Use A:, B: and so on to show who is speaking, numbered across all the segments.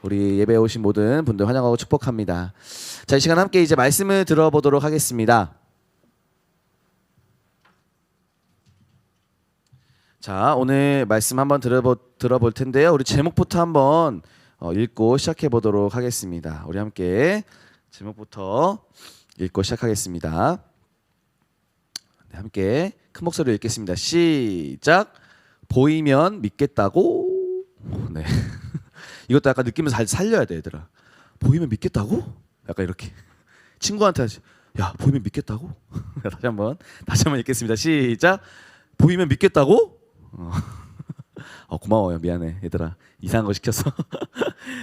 A: 우리 예배에 오신 모든 분들 환영하고 축복합니다. 자, 이 시간 함께 이제 말씀을 들어보도록 하겠습니다. 자, 오늘 말씀 한번 들어볼 텐데요. 우리 제목부터 한번 읽고 시작해 보도록 하겠습니다. 우리 함께 제목부터 읽고 시작하겠습니다. 네, 함께 큰 목소리로 읽겠습니다. 시작. 보이면 믿겠다고. 네. 이것도 약간 느낌을 잘 살려야 돼, 얘들아. 보이면 믿겠다고? 약간 이렇게. 친구한테 하지. 야, 보이면 믿겠다고? 다시 한번 읽겠습니다. 시작. 보이면 믿겠다고? 고마워요. 미안해, 얘들아. 이상한 거 시켰어.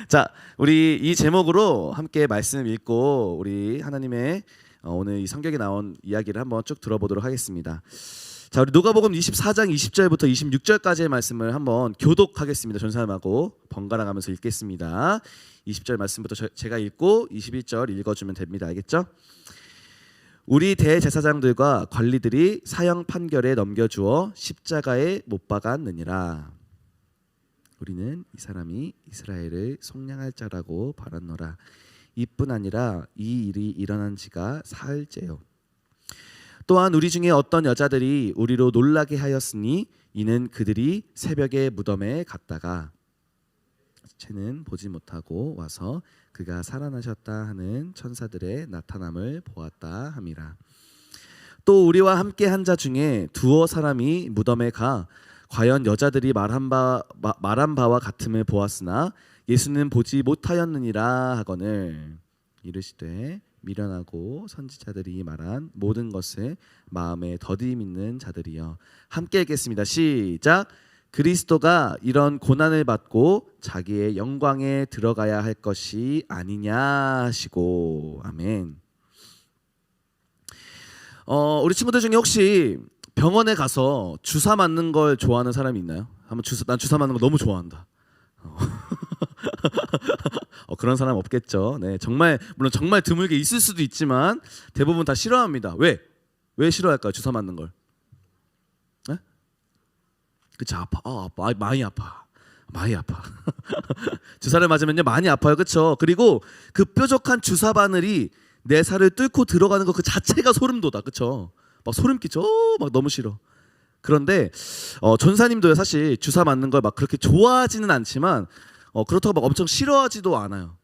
A: 자, 우리 이 제목으로 함께 말씀 읽고 우리 하나님의 오늘 이 성경에 나온 이야기를 한번 쭉 들어보도록 하겠습니다. 자, 우리 누가복음 24장 20절부터 26절까지의 말씀을 한번 교독하겠습니다. 전사님하고 번갈아 가면서 읽겠습니다. 20절 말씀부터 제가 읽고 21절 읽어주면 됩니다. 알겠죠? 우리 대제사장들과 관리들이 사형 판결에 넘겨주어 십자가에 못 박았느니라. 우리는 이 사람이 이스라엘을 속량할 자라고 바랐노라. 이뿐 아니라 이 일이 일어난 지가 사흘째요. 또한 우리 중에 어떤 여자들이 우리로 놀라게 하였으니 이는 그들이 새벽에 무덤에 갔다가 채는 보지 못하고 와서 그가 살아나셨다 하는 천사들의 나타남을 보았다 함이라. 또 우리와 함께 한 자 중에 두어 사람이 무덤에 가 과연 여자들이 말한 바와 같음을 보았으나 예수는 보지 못하였느니라 하거늘 이르시되 미련하고 선지자들이 말한 모든 것을 마음에 더디 믿는 자들이여. 함께 읽겠습니다. 시작. 그리스도가 이런 고난을 받고 자기의 영광에 들어가야 할 것이 아니냐 하시고. 아멘. 우리 친구들 중에 혹시 병원에 가서 주사 맞는 걸 좋아하는 사람이 있나요? 난 주사 맞는 거 너무 좋아한다. 그런 사람 없겠죠. 네, 물론 정말 드물게 있을 수도 있지만 대부분 다 싫어합니다. 왜 싫어할까요? 주사 맞는 걸. 네? 그쵸, 아파. 많이 아파. 주사를 맞으면요 많이 아파요. 그쵸? 그리고 그 뾰족한 주사 바늘이 내 살을 뚫고 들어가는 거 그 자체가 소름 돋아. 그쵸? 막 소름 끼쳐. 막 너무 싫어. 그런데 전사님도요 사실 주사 맞는 걸 막 그렇게 좋아하지는 않지만 그렇다고 막 엄청 싫어하지도 않아요.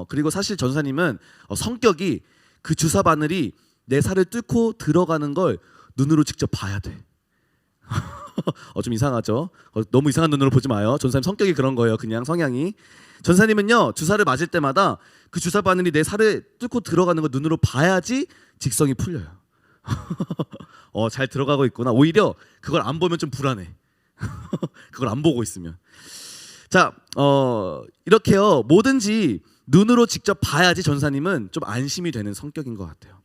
A: 그리고 사실 전사님은 성격이 그 주사 바늘이 내 살을 뚫고 들어가는 걸 눈으로 직접 봐야 돼. 좀 이상하죠? 너무 이상한 눈으로 보지 마요. 전사님 성격이 그런 거예요. 그냥 성향이. 전사님은요 주사를 맞을 때마다 그 주사 바늘이 내 살을 뚫고 들어가는 걸 눈으로 봐야지 직성이 풀려요. 잘 들어가고 있구나. 오히려 그걸 안 보면 좀 불안해. 그걸 안 보고 있으면. 자, 이렇게요 뭐든지 눈으로 직접 봐야지 전사님은 좀 안심이 되는 성격인 것 같아요.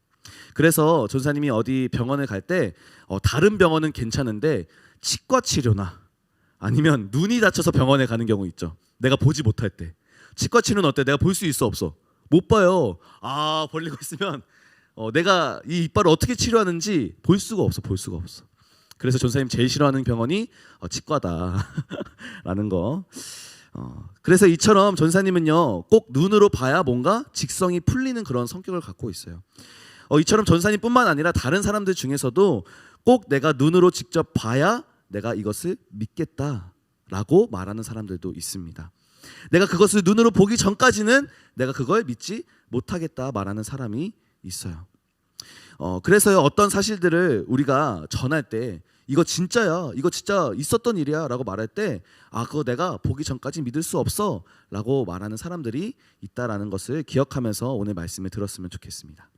A: 그래서 전사님이 어디 병원을 갈 때 다른 병원은 괜찮은데 치과 치료나 아니면 눈이 다쳐서 병원에 가는 경우 있죠. 내가 보지 못할 때. 치과 치료는 어때? 내가 볼 수 있어 없어? 못 봐요. 벌리고 있으면 내가 이 이빨을 어떻게 치료하는지 볼 수가 없어. 그래서 전사님 제일 싫어하는 병원이 치과다라는 거. 그래서 이처럼 전사님은요 꼭 눈으로 봐야 뭔가 직성이 풀리는 그런 성격을 갖고 있어요. 이처럼 전사님뿐만 아니라 다른 사람들 중에서도 꼭 내가 눈으로 직접 봐야 내가 이것을 믿겠다라고 말하는 사람들도 있습니다. 내가 그것을 눈으로 보기 전까지는 내가 그걸 믿지 못하겠다 말하는 사람이 있어요. 그래서요 어떤 사실들을 우리가 전할 때 이거 진짜야, 이거 진짜 있었던 일이야 라고 말할 때 그거 내가 보기 전까지 믿을 수 없어 라고 말하는 사람들이 있다라는 것을 기억하면서 오늘 말씀을 들었으면 좋겠습니다.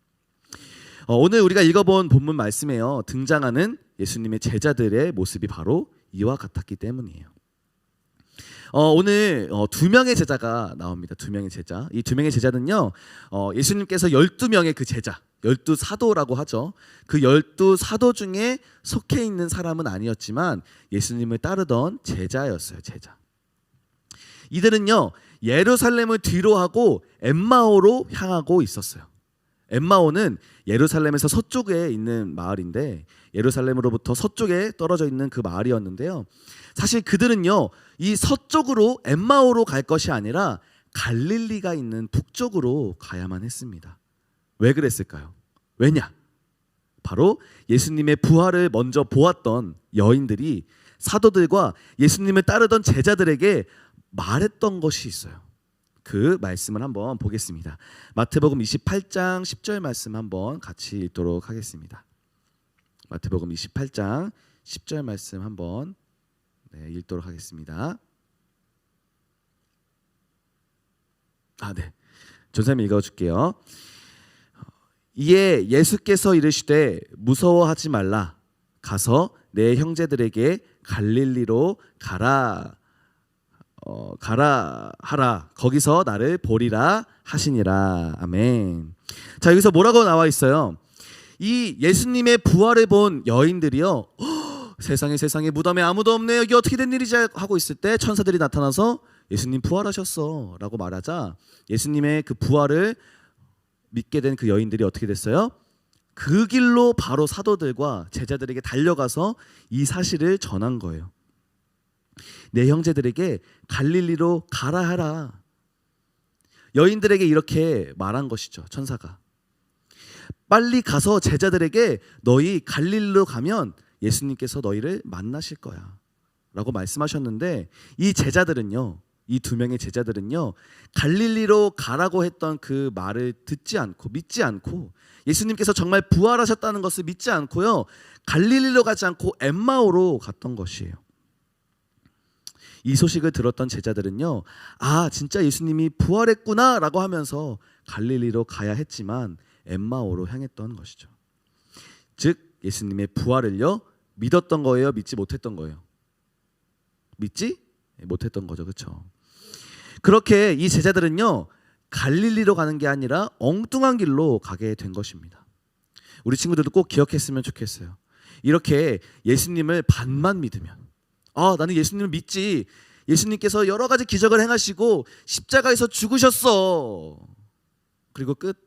A: 오늘 우리가 읽어본 본문 말씀에요 등장하는 예수님의 제자들의 모습이 바로 이와 같았기 때문이에요. 오늘 두 명의 제자가 나옵니다. 두 명의 제자. 이 두 명의 제자는요 예수님께서 12명의 그 제자 12사도라고 하죠. 그 12사도 중에 속해 있는 사람은 아니었지만 예수님을 따르던 제자였어요. 제자. 이들은요 예루살렘을 뒤로하고 엠마오로 향하고 있었어요. 엠마오는 예루살렘에서 서쪽에 있는 마을인데 예루살렘으로부터 서쪽에 떨어져 있는 그 마을이었는데요. 사실 그들은요 이 서쪽으로 엠마오로 갈 것이 아니라 갈릴리가 있는 북쪽으로 가야만 했습니다. 왜 그랬을까요? 왜냐? 바로 예수님의 부활을 먼저 보았던 여인들이 사도들과 예수님을 따르던 제자들에게 말했던 것이 있어요. 그 말씀을 한번 보겠습니다. 마태복음 28장 10절 말씀 한번 같이 읽도록 하겠습니다. 마태복음 28장 10절 말씀 한번 읽도록 하겠습니다. 네. 전사님 읽어줄게요. 이에 예수께서 이르시되 무서워하지 말라. 가서 내 형제들에게 갈릴리로 가라 하라. 거기서 나를 보리라 하시니라. 아멘. 자, 여기서 뭐라고 나와 있어요? 이 예수님의 부활을 본 여인들이요, 세상에 무덤에 아무도 없네, 여기 어떻게 된 일이지 하고 있을 때 천사들이 나타나서 예수님 부활하셨어 라고 말하자 예수님의 그 부활을 믿게 된 그 여인들이 어떻게 됐어요? 그 길로 바로 사도들과 제자들에게 달려가서 이 사실을 전한 거예요. 내 형제들에게 갈릴리로 가라 하라. 여인들에게 이렇게 말한 것이죠. 천사가 빨리 가서 제자들에게 너희 갈릴리로 가면 예수님께서 너희를 만나실 거야 라고 말씀하셨는데, 이 제자들은요, 이 두 명의 제자들은요, 갈릴리로 가라고 했던 그 말을 듣지 않고 믿지 않고 예수님께서 정말 부활하셨다는 것을 믿지 않고요, 갈릴리로 가지 않고 엠마오로 갔던 것이에요. 이 소식을 들었던 제자들은요, 진짜 예수님이 부활했구나 라고 하면서 갈릴리로 가야 했지만 엠마오로 향했던 것이죠. 즉 예수님의 부활을요 믿었던 거예요, 믿지 못했던 거예요? 믿지 못했던 거죠. 그렇죠? 그렇게 이 제자들은요 갈릴리로 가는 게 아니라 엉뚱한 길로 가게 된 것입니다. 우리 친구들도 꼭 기억했으면 좋겠어요. 이렇게 예수님을 반만 믿으면, 나는 예수님을 믿지, 예수님께서 여러 가지 기적을 행하시고 십자가에서 죽으셨어, 그리고 끝.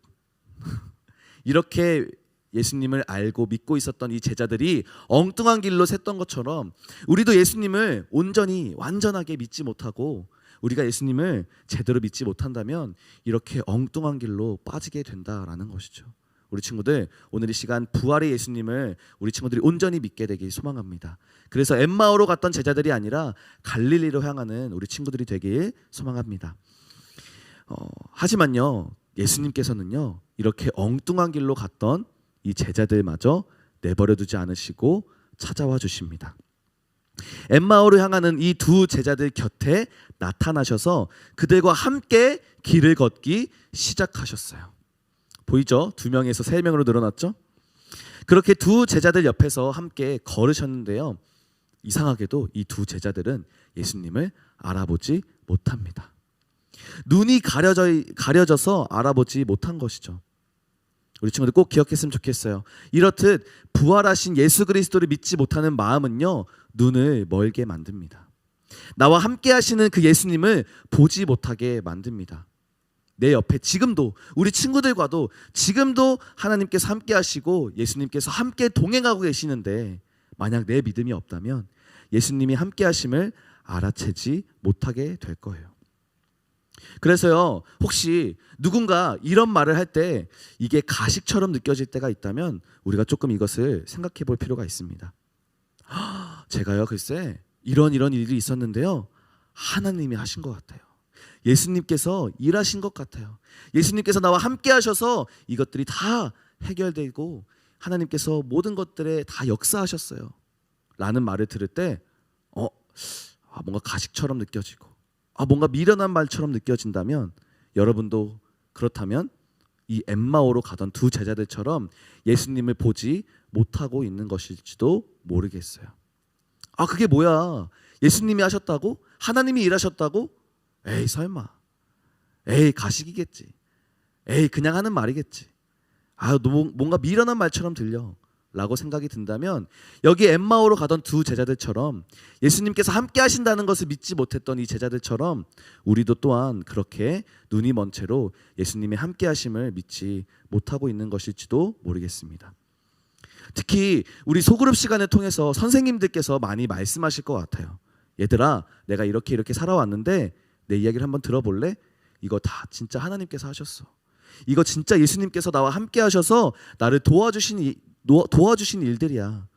A: 이렇게 예수님을 알고 믿고 있었던 이 제자들이 엉뚱한 길로 샜던 것처럼 우리도 예수님을 온전히 완전하게 믿지 못하고 우리가 예수님을 제대로 믿지 못한다면 이렇게 엉뚱한 길로 빠지게 된다라는 것이죠. 우리 친구들, 오늘 이 시간 부활의 예수님을 우리 친구들이 온전히 믿게 되길 소망합니다. 그래서 엠마오로 갔던 제자들이 아니라 갈릴리로 향하는 우리 친구들이 되길 소망합니다. 하지만요, 예수님께서는요 이렇게 엉뚱한 길로 갔던 이 제자들마저 내버려두지 않으시고 찾아와 주십니다. 엠마오로 향하는 이 두 제자들 곁에 나타나셔서 그들과 함께 길을 걷기 시작하셨어요. 보이죠? 2명에서 3명으로 늘어났죠? 그렇게 두 제자들 옆에서 함께 걸으셨는데요, 이상하게도 이 두 제자들은 예수님을 알아보지 못합니다. 눈이 가려져서 알아보지 못한 것이죠. 우리 친구들 꼭 기억했으면 좋겠어요. 이렇듯 부활하신 예수 그리스도를 믿지 못하는 마음은요 눈을 멀게 만듭니다. 나와 함께 하시는 그 예수님을 보지 못하게 만듭니다. 내 옆에 지금도 우리 친구들과도 지금도 하나님께서 함께 하시고 예수님께서 함께 동행하고 계시는데, 만약 내 믿음이 없다면 예수님이 함께 하심을 알아채지 못하게 될 거예요. 그래서요, 혹시 누군가 이런 말을 할 때 이게 가식처럼 느껴질 때가 있다면 우리가 조금 이것을 생각해 볼 필요가 있습니다. 제가요, 글쎄 이런 일이 있었는데요, 하나님이 하신 것 같아요. 예수님께서 일하신 것 같아요. 예수님께서 나와 함께 하셔서 이것들이 다 해결되고 하나님께서 모든 것들에 다 역사하셨어요 라는 말을 들을 때 뭔가 가식처럼 느껴지고 뭔가 미련한 말처럼 느껴진다면, 여러분도 그렇다면 이 엠마오로 가던 두 제자들처럼 예수님을 보지 못하고 있는 것일지도 모르겠어요. 그게 뭐야? 예수님이 하셨다고? 하나님이 일하셨다고? 에이 설마, 에이 가식이겠지, 에이 그냥 하는 말이겠지, 뭔가 미련한 말처럼 들려 라고 생각이 든다면, 여기 엠마오로 가던 두 제자들처럼 예수님께서 함께 하신다는 것을 믿지 못했던 이 제자들처럼 우리도 또한 그렇게 눈이 먼 채로 예수님의 함께 하심을 믿지 못하고 있는 것일지도 모르겠습니다. 특히 우리 소그룹 시간을 통해서 선생님들께서 많이 말씀하실 것 같아요. 얘들아, 내가 이렇게 살아왔는데 내 이야기를 한번 들어볼래? 이거 다 진짜 하나님께서 하셨어. 이거 진짜 예수님께서 나와 함께 하셔서 나를 도와주신 일들이야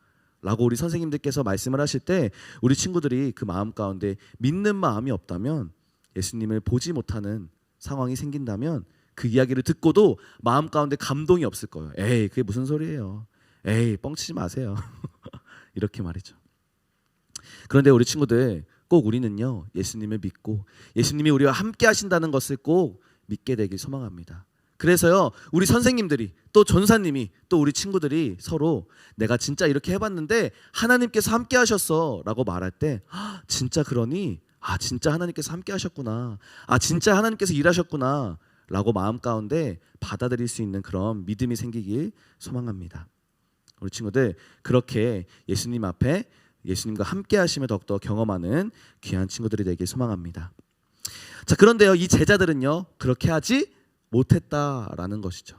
A: 라고 우리 선생님들께서 말씀을 하실 때 우리 친구들이 그 마음 가운데 믿는 마음이 없다면, 예수님을 보지 못하는 상황이 생긴다면 그 이야기를 듣고도 마음 가운데 감동이 없을 거예요. 에이, 그게 무슨 소리예요. 에이, 뻥치지 마세요. 이렇게 말이죠. 그런데 우리 친구들, 꼭 우리는요, 예수님을 믿고 예수님이 우리와 함께 하신다는 것을 꼭 믿게 되길 소망합니다. 그래서요, 우리 선생님들이 또 전사님이 또 우리 친구들이 서로 내가 진짜 이렇게 해봤는데 하나님께서 함께 하셨어 라고 말할 때, 진짜 그러니? 진짜 하나님께서 함께 하셨구나. 진짜 하나님께서 일하셨구나 라고 마음 가운데 받아들일 수 있는 그런 믿음이 생기길 소망합니다. 우리 친구들, 그렇게 예수님 앞에 예수님과 함께 하심을 더욱더 경험하는 귀한 친구들이 되길 소망합니다. 자, 그런데요, 이 제자들은요, 그렇게 하지 못했다라는 것이죠.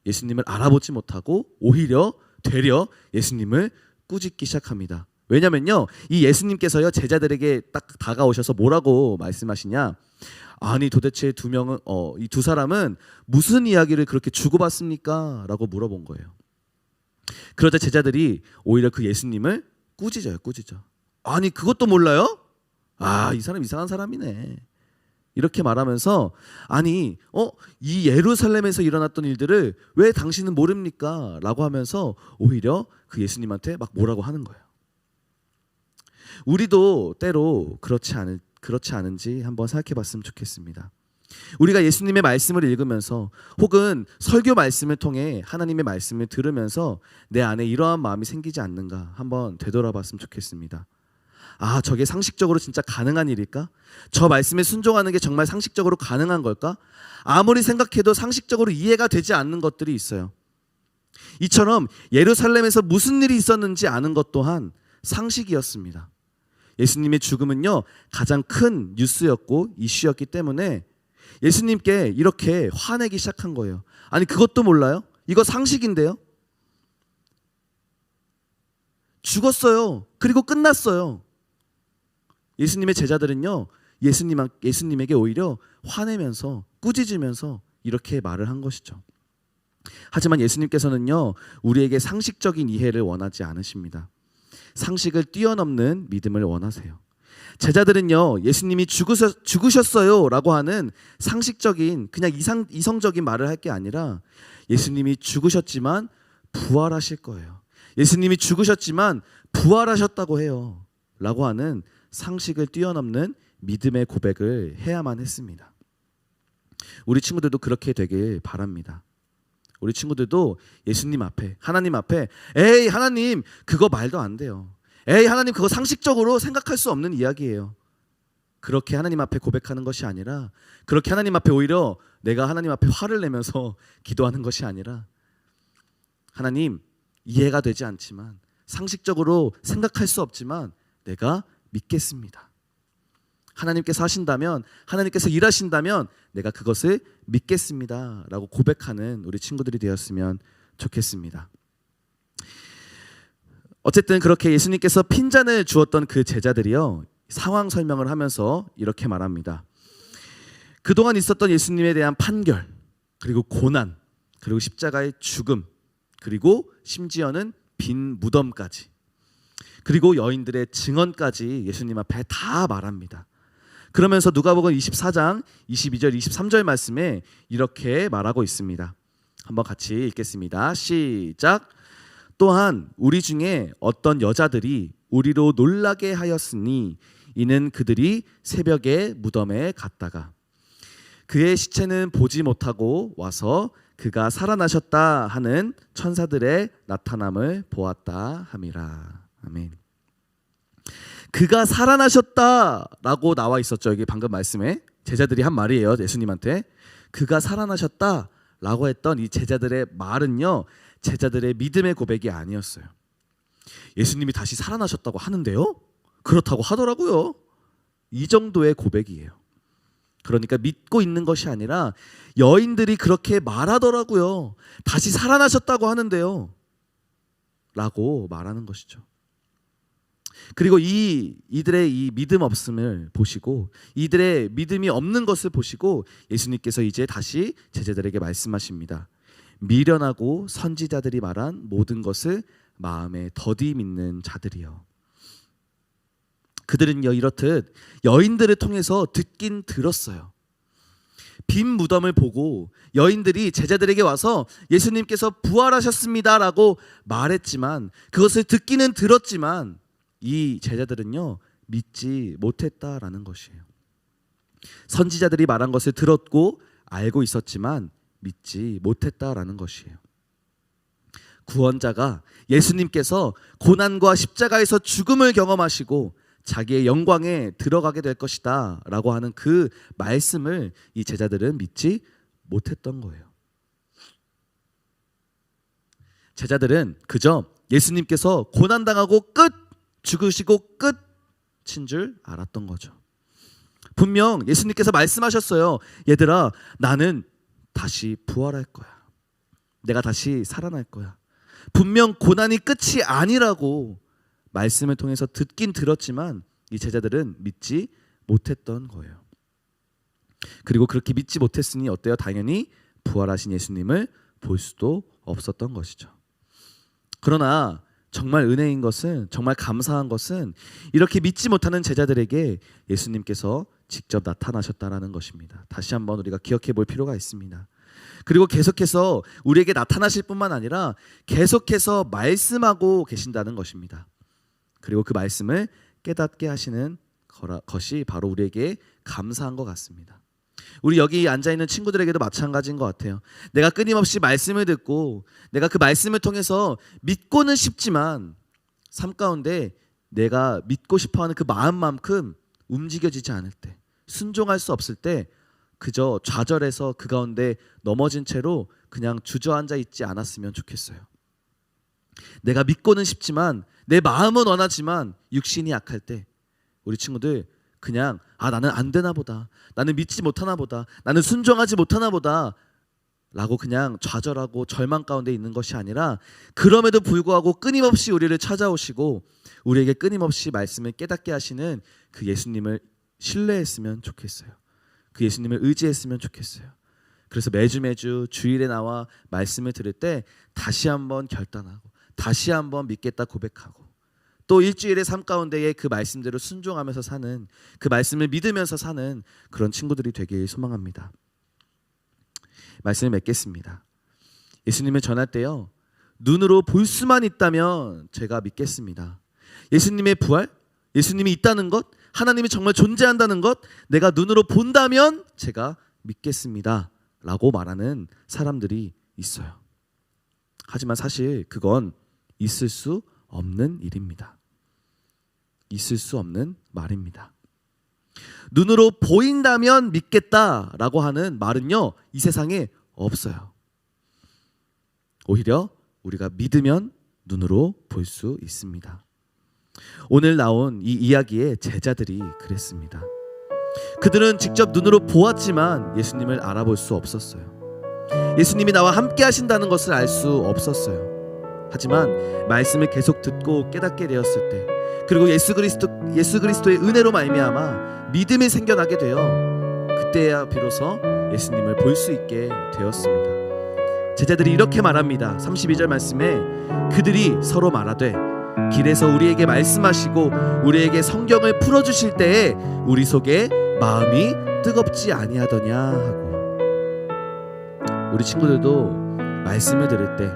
A: 예수님을 알아보지 못하고 오히려 되려 예수님을 꾸짖기 시작합니다. 왜냐면요, 이 예수님께서요, 제자들에게 딱 다가오셔서 뭐라고 말씀하시냐? 아니, 도대체 이 두 사람은 무슨 이야기를 그렇게 주고받습니까? 라고 물어본 거예요. 그러자 제자들이 오히려 그 예수님을 꾸짖어요. 아니, 그것도 몰라요? 이 사람 이상한 사람이네. 이렇게 말하면서, 아니, 이 예루살렘에서 일어났던 일들을 왜 당신은 모릅니까? 라고 하면서 오히려 그 예수님한테 막 뭐라고 하는 거예요. 우리도 때로 그렇지 않은지 한번 생각해 봤으면 좋겠습니다. 우리가 예수님의 말씀을 읽으면서 혹은 설교 말씀을 통해 하나님의 말씀을 들으면서 내 안에 이러한 마음이 생기지 않는가 한번 되돌아봤으면 좋겠습니다. 저게 상식적으로 진짜 가능한 일일까? 저 말씀에 순종하는 게 정말 상식적으로 가능한 걸까? 아무리 생각해도 상식적으로 이해가 되지 않는 것들이 있어요. 이처럼 예루살렘에서 무슨 일이 있었는지 아는 것 또한 상식이었습니다. 예수님의 죽음은요, 가장 큰 뉴스였고 이슈였기 때문에 예수님께 이렇게 화내기 시작한 거예요. 아니, 그것도 몰라요? 이거 상식인데요? 죽었어요. 그리고 끝났어요. 예수님의 제자들은요, 예수님에게 오히려 화내면서 꾸짖으면서 이렇게 말을 한 것이죠. 하지만 예수님께서는요, 우리에게 상식적인 이해를 원하지 않으십니다. 상식을 뛰어넘는 믿음을 원하세요. 제자들은요, 예수님이 죽으셨어요 라고 하는 상식적인 그냥 이성적인 말을 할 게 아니라 예수님이 죽으셨지만 부활하실 거예요. 예수님이 죽으셨지만 부활하셨다고 해요 라고 하는 상식을 뛰어넘는 믿음의 고백을 해야만 했습니다. 우리 친구들도 그렇게 되길 바랍니다. 우리 친구들도 예수님 앞에, 하나님 앞에, 에이 하나님 그거 말도 안 돼요. 에이 하나님 그거 상식적으로 생각할 수 없는 이야기예요. 그렇게 하나님 앞에 고백하는 것이 아니라, 그렇게 하나님 앞에 오히려 내가 하나님 앞에 화를 내면서 기도하는 것이 아니라, 하나님 이해가 되지 않지만 상식적으로 생각할 수 없지만 내가 믿겠습니다. 하나님께서 하신다면, 하나님께서 일하신다면 내가 그것을 믿겠습니다 라고 고백하는 우리 친구들이 되었으면 좋겠습니다. 어쨌든 그렇게 예수님께서 핀잔을 주었던 그 제자들이요, 상황 설명을 하면서 이렇게 말합니다. 그동안 있었던 예수님에 대한 판결, 그리고 고난, 그리고 십자가의 죽음, 그리고 심지어는 빈 무덤까지, 그리고 여인들의 증언까지 예수님 앞에 다 말합니다. 그러면서 누가복음 24장 22절 23절 말씀에 이렇게 말하고 있습니다. 한번 같이 읽겠습니다. 시작. 또한 우리 중에 어떤 여자들이 우리로 놀라게 하였으니 이는 그들이 새벽에 무덤에 갔다가 그의 시체는 보지 못하고 와서 그가 살아나셨다 하는 천사들의 나타남을 보았다 함이라. 아멘. 그가 살아나셨다라고 나와 있었죠. 여기 방금 말씀에 제자들이 한 말이에요. 예수님한테 그가 살아나셨다라고 했던 이 제자들의 말은요, 제자들의 믿음의 고백이 아니었어요. 예수님이 다시 살아나셨다고 하는데요? 그렇다고 하더라고요. 이 정도의 고백이에요. 그러니까 믿고 있는 것이 아니라 여인들이 그렇게 말하더라고요. 다시 살아나셨다고 하는데요 라고 말하는 것이죠. 그리고 이들의 이 믿음 없음을 보시고 이들의 믿음이 없는 것을 보시고 예수님께서 이제 다시 제자들에게 말씀하십니다. 미련하고 선지자들이 말한 모든 것을 마음에 더디 믿는 자들이여. 그들은요 이렇듯 여인들을 통해서 듣긴 들었어요. 빈 무덤을 보고 여인들이 제자들에게 와서 예수님께서 부활하셨습니다라고 말했지만, 그것을 듣기는 들었지만 이 제자들은요 믿지 못했다라는 것이에요. 선지자들이 말한 것을 들었고 알고 있었지만 믿지 못했다라는 것이에요. 구원자가 예수님께서 고난과 십자가에서 죽음을 경험하시고 자기의 영광에 들어가게 될 것이다 라고 하는 그 말씀을 이 제자들은 믿지 못했던 거예요. 제자들은 그저 예수님께서 고난당하고 끝, 죽으시고 끝인 줄 알았던 거죠. 분명 예수님께서 말씀하셨어요. 얘들아, 나는 다시 부활할 거야. 내가 다시 살아날 거야. 분명 고난이 끝이 아니라고 말씀을 통해서 듣긴 들었지만 이 제자들은 믿지 못했던 거예요. 그리고 그렇게 믿지 못했으니 어때요? 당연히 부활하신 예수님을 볼 수도 없었던 것이죠. 그러나 정말 은혜인 것은, 정말 감사한 것은 이렇게 믿지 못하는 제자들에게 예수님께서 직접 나타나셨다라는 것입니다. 다시 한번 우리가 기억해 볼 필요가 있습니다. 그리고 계속해서 우리에게 나타나실 뿐만 아니라 계속해서 말씀하고 계신다는 것입니다. 그리고 그 말씀을 깨닫게 하시는 것이 바로 우리에게 감사한 것 같습니다. 우리 여기 앉아있는 친구들에게도 마찬가지인 것 같아요. 내가 끊임없이 말씀을 듣고 내가 그 말씀을 통해서 믿고는 싶지만 삶 가운데 내가 믿고 싶어하는 그 마음만큼 움직여지지 않을 때, 순종할 수 없을 때 그저 좌절해서 그 가운데 넘어진 채로 그냥 주저앉아 있지 않았으면 좋겠어요. 내가 믿고는 싶지만 내 마음은 원하지만 육신이 약할 때 우리 친구들 그냥 나는 안 되나 보다, 나는 믿지 못하나 보다, 나는 순종하지 못하나 보다 라고 그냥 좌절하고 절망 가운데 있는 것이 아니라, 그럼에도 불구하고 끊임없이 우리를 찾아오시고 우리에게 끊임없이 말씀을 깨닫게 하시는 그 예수님을 신뢰했으면 좋겠어요. 그 예수님을 의지했으면 좋겠어요. 그래서 매주 주일에 나와 말씀을 들을 때 다시 한번 결단하고 다시 한번 믿겠다 고백하고 또 일주일의 삶 가운데에 그 말씀대로 순종하면서 사는, 그 말씀을 믿으면서 사는 그런 친구들이 되길 소망합니다. 말씀을 맺겠습니다. 예수님을 전할 때요, 눈으로 볼 수만 있다면 제가 믿겠습니다. 예수님의 부활, 예수님이 있다는 것, 하나님이 정말 존재한다는 것, 내가 눈으로 본다면 제가 믿겠습니다 라고 말하는 사람들이 있어요. 하지만 사실 그건 있을 수 없는 일입니다. 있을 수 없는 말입니다. 눈으로 보인다면 믿겠다라고 하는 말은요, 이 세상에 없어요. 오히려 우리가 믿으면 눈으로 볼 수 있습니다. 오늘 나온 이 이야기의 제자들이 그랬습니다. 그들은 직접 눈으로 보았지만 예수님을 알아볼 수 없었어요. 예수님이 나와 함께 하신다는 것을 알 수 없었어요. 하지만 말씀을 계속 듣고 깨닫게 되었을 때, 그리고 예수 그리스도의 은혜로 말미암아 믿음이 생겨나게 되어 그때야 비로소 예수님을 볼 수 있게 되었습니다. 제자들이 이렇게 말합니다. 32절 말씀에 그들이 서로 말하되 길에서 우리에게 말씀하시고 우리에게 성경을 풀어주실 때에 우리 속에 마음이 뜨겁지 아니하더냐 하고. 우리 친구들도 말씀을 들을 때,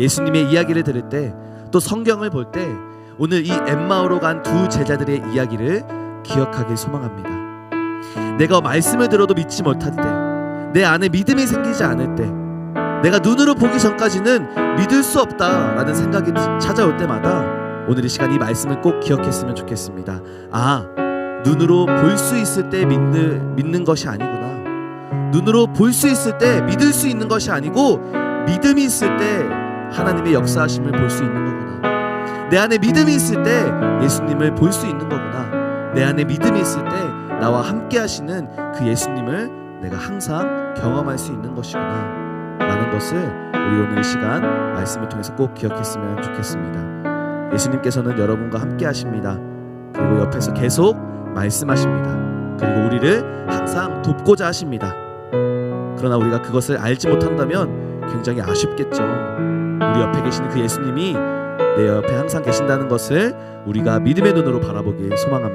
A: 예수님의 이야기를 들을 때, 또 성경을 볼 때 오늘 이 엠마오로 간 두 제자들의 이야기를 기억하길 소망합니다. 내가 말씀을 들어도 믿지 못할 때, 내 안에 믿음이 생기지 않을 때, 내가 눈으로 보기 전까지는 믿을 수 없다라는 생각이 찾아올 때마다 오늘 이 시간 이 말씀을 꼭 기억했으면 좋겠습니다. 눈으로 볼 수 있을 때 믿는 것이 아니구나. 눈으로 볼 수 있을 때 믿을 수 있는 것이 아니고, 믿음이 있을 때 하나님의 역사하심을 볼 수 있는 거구나. 내 안에 믿음이 있을 때 예수님을 볼 수 있는 거구나. 내 안에 믿음이 있을 때 나와 함께 하시는 그 예수님을 내가 항상 경험할 수 있는 것이구나 라는 것을 우리 오늘 이 시간 말씀을 통해서 꼭 기억했으면 좋겠습니다. 예수님께서는 여러분과 함께 하십니다. 그리고 옆에서 계속 말씀하십니다. 그리고 우리를 항상 돕고자 하십니다. 그러나 우리가 그것을 알지 못한다면 굉장히 아쉽겠죠. 우리 옆에 계시는 그 예수님이 내 옆에 항상 계신다는 것을 우리가 믿음의 눈으로 바라보길 소망합니다.